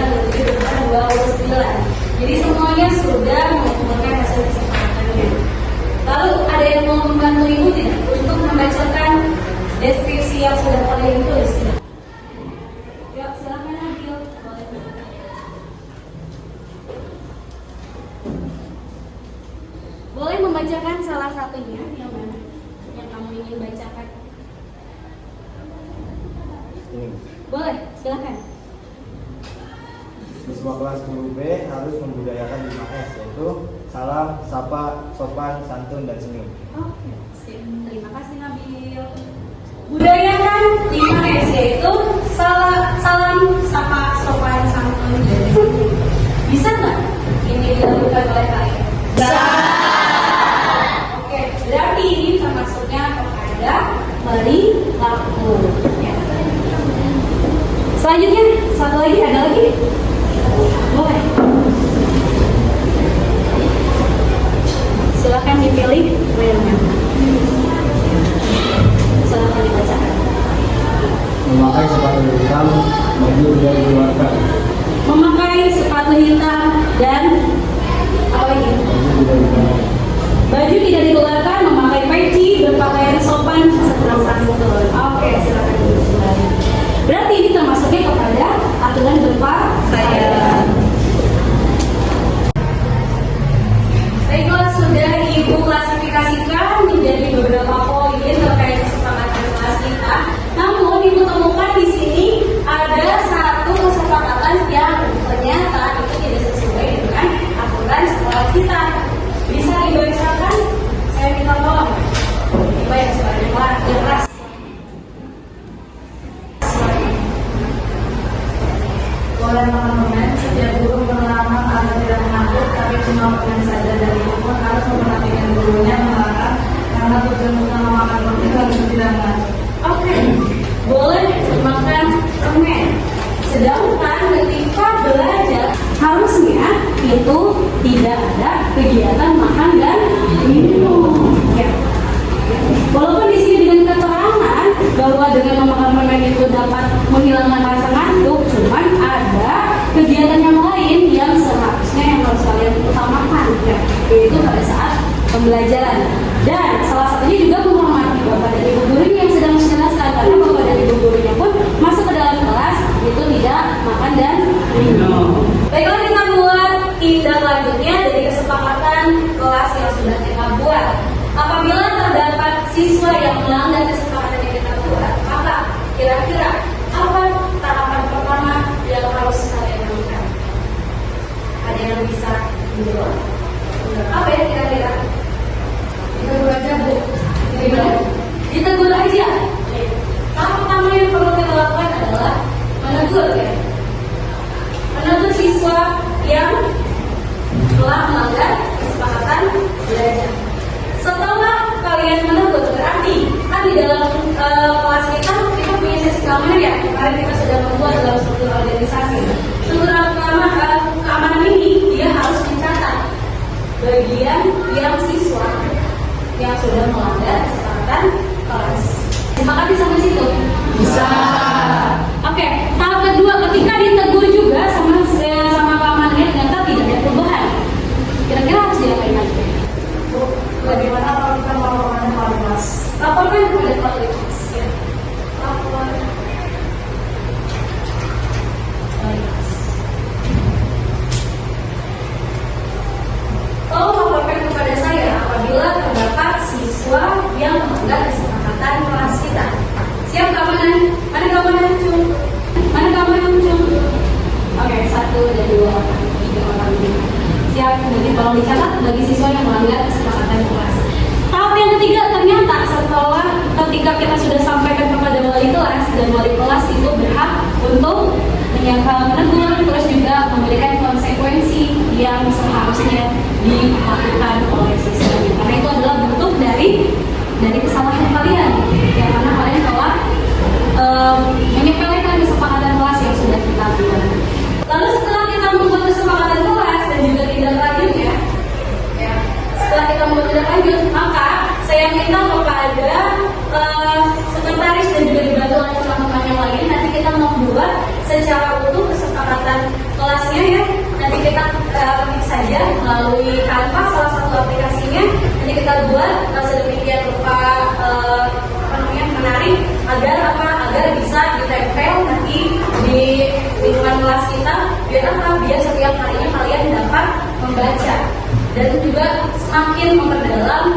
dengan lebih daripada 29. Jadi semuanya sudah mengumpulkan hasil kesepakatannya. Lalu ada yang mau membantu ibu tidak untuk membacakan deskripsi yang sudah kalian tulis? Yuk, silakan Nabil. membacakan salah satunya yang mana? Yang kamu ingin bacakan? Ini. Boleh, silakan. Siswa kelas 10B harus membudayakan 5S, yaitu salam, sapa, sopan, santun, dan senyum. Oke, sip. Terima kasih Nabil. Budayakan 5S yaitu salam, sapa, sopan, santun, dan senyum. Bisa nggak ini dilakukan oleh kalian? Bisa. Oke, berarti ini termasuknya kepada perilaku. Ya. Selanjutnya, satu lagi, ada lagi? Boleh. Silakan dipilih. Silakan dibacakan. Memakai sepatu hitam, baju tidak dikeluarkan. Memakai sepatu hitam dan apa lagi? Baju tidak dikeluarkan, memakai peci, berpakaian sopan setelah santun. Oke, silakan kembali. Berarti ini termasuknya kepada aturan berpakaian. Baiklah, sudah Ibu klasifikasikan menjadi beberapa poin terkait kesepakatan kelas kita. Namun Ibu temukan di sini ada satu kesepakatan yang ternyata itu tidak sesuai dengan aturan sekolah kita. Bisa dibacakan? Saya minta tolong. Coba yang suaranya keras. Oleh teman-teman, setiap guru melarang agar tidak menakut, tapi cuma dengan saja dari ibu harus memperhatikan gurunya melarang karena tujuan utama makan roti harus tidak menakut. Oke, boleh makan permen. Sedangkan ketika belajar harusnya itu tidak ada kegiatan makan dan minum. Ya. Walaupun di sini dengan keterangan bahwa dengan memakan permen itu dapat menghilangkan rasa ngantuk, cuman ada kegiatan yang lain yang seharusnya yang harus kalian utamakan, ya, yaitu pada saat pembelajaran. Dan salah satunya juga menghormati bapak dan ibu gurunya yang sedang menjelaskan, karena bapak dan ibu gurunya pun masuk ke dalam kelas itu tidak makan dan minum. Baiklah, kita buat tindak lanjutnya dari kesepakatan kelas yang sudah kita buat. Apabila terdapat siswa yang melanggar kesepakatan yang kita buat, maka kira-kira apa tahapan pertama yang harus kalian lakukan? Ada yang bisa menjawab? Apa ya kira-kira? Ditegur aja, Bu. Gimana? Ditegur aja. Tahap pertama yang perlu kita lakukan adalah menegur, ya. Menegur siswa yang telah melanggar kesepakatan belajar. Setelah kalian menegur, berarti kan di dalam kelas kita punya sesi keamanan, ya. Kemarin kita sudah membuat dalam struktur organisasi. Struktur keamanan ini dia harus mencatat bagian yang siswa yang sudah melanggar kesepakatan kelas. Disepakati sampai situ? Bisa. Oke, tahap kedua, ketika ditegur juga sama keamanannya ternyata tidak ada perubahan. Kira-kira harus diapain lagi? Bu, bagaimana kalau kita melaporkan kepada kelas? Laporkan kepada kelas. Ya. Lapor. Tolong laporkan kepada saya apabila terdapat siswa yang melanggar kesepakatan kelas kita. Siap keamanan? Mana keamanan Cung? Mana keamanan Cung? Oke, 1 dan 2 orang, 3 orang ini. Siap, kemudian tolong dicatat bagi siswa yang melanggar kesepakatan kelas. Tahap yang ketiga, ternyata setelah ketika kita sudah sampaikan kepada wali kelas, dan wali kelas itu berhak untuk menegur, terus juga memberikan konsekuensi yang seharusnya dilakukan oleh siswanya. Karena itu adalah bentuk dari kesalahan kalian, ya, karena kalian telah menyepelekan kesepakatan kelas yang sudah kita buat. Lalu setelah kita membuat kesepakatan kelas dan juga tindak lanjutnya, ya, setelah kita membuat tindak lanjut, maka saya minta kepada sekretaris dan juga dibantu oleh teman-teman yang lain, nanti kita membuat secara utuh kesepakatan kelasnya, ya. Nanti kita ketik saja melalui Canva, salah satu aplikasinya. Nanti kita buat sedemikian rupa menarik agar bisa ditempel nanti di lingkungan kelas kita, biar setiap harinya kalian dapat membaca dan juga semakin memperdalam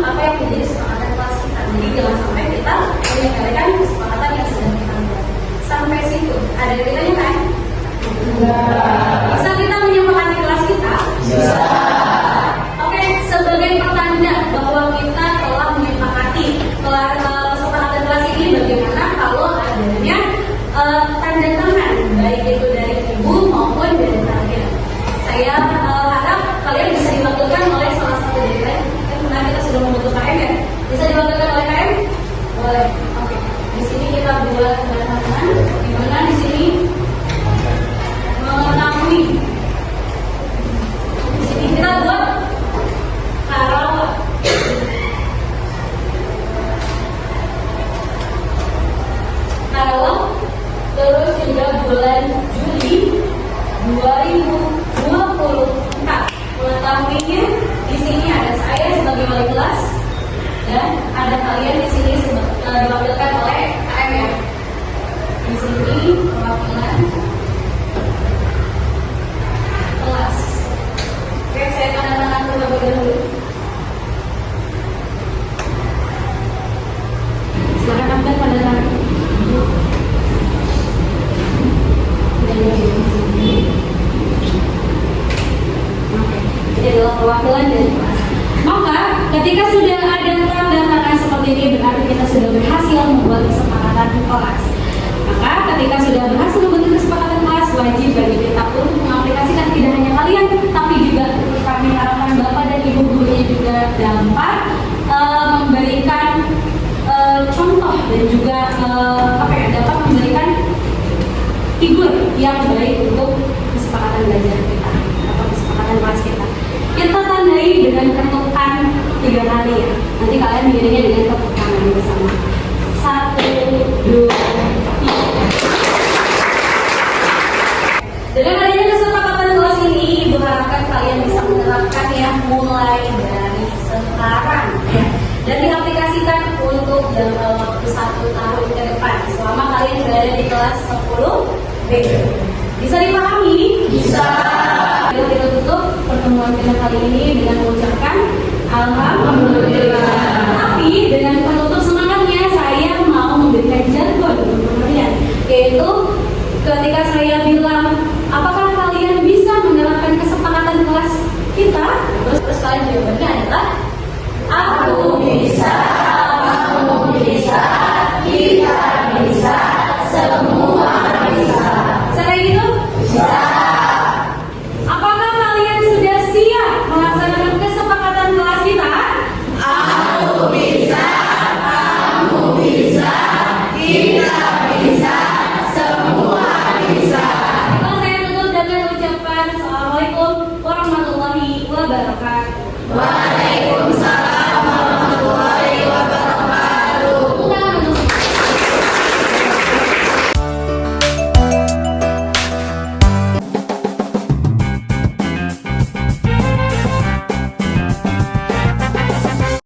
ada kalian di sini diwakilkan oleh AM ya. Di sini perwakilan kelas. Oke, saya tanda tangan terlebih dahulu. Silakan Abdan pada tangan. Jadi adalah perwakilan dari kelas. Maka ketika sudah ada tanda tangan seperti ini berarti kita sudah berhasil membuat kesepakatan kelas. Maka ketika sudah berhasil membuat kesepakatan kelas, wajib bagi kita untuk mengaplikasikan tidak hanya kalian, tapi juga kami harapkan Bapak dan Ibu gurunya juga dapat memberikan contoh dan juga dapat memberikan figur yang baik untuk kesepakatan belajar kita atau kesepakatan kelas kita. Kita tandai dengan ketukan 3 kali ya. Nanti kalian berdirinya dengan tepuk tangan bersama. 1, 2, 3. Dengan adanya kesepakatan kelas ini, Ibu harapkan kalian bisa menerapkannya mulai dari sekarang ya. Dan diaplikasikan untuk jangka waktu 1 tahun ke depan selama kalian berada di kelas 10B. Bisa dipahami? Bisa. Kita tutup pertemuan kita kali ini dengan mengucapkan Alhamdulillah. Tapi dengan penutup semangatnya saya mau memberikan jargon untuk kalian, yaitu ketika saya bilang apakah kalian bisa menerapkan kesepakatan kelas kita, terus kalian jawabannya adalah aku bisa, kamu bisa, kita bisa, semua bisa. Saya gitu? Bisa. Apakah kalian sudah siap melaksanakan kesepakatan kelas kita? Aku bisa, kamu bisa, kita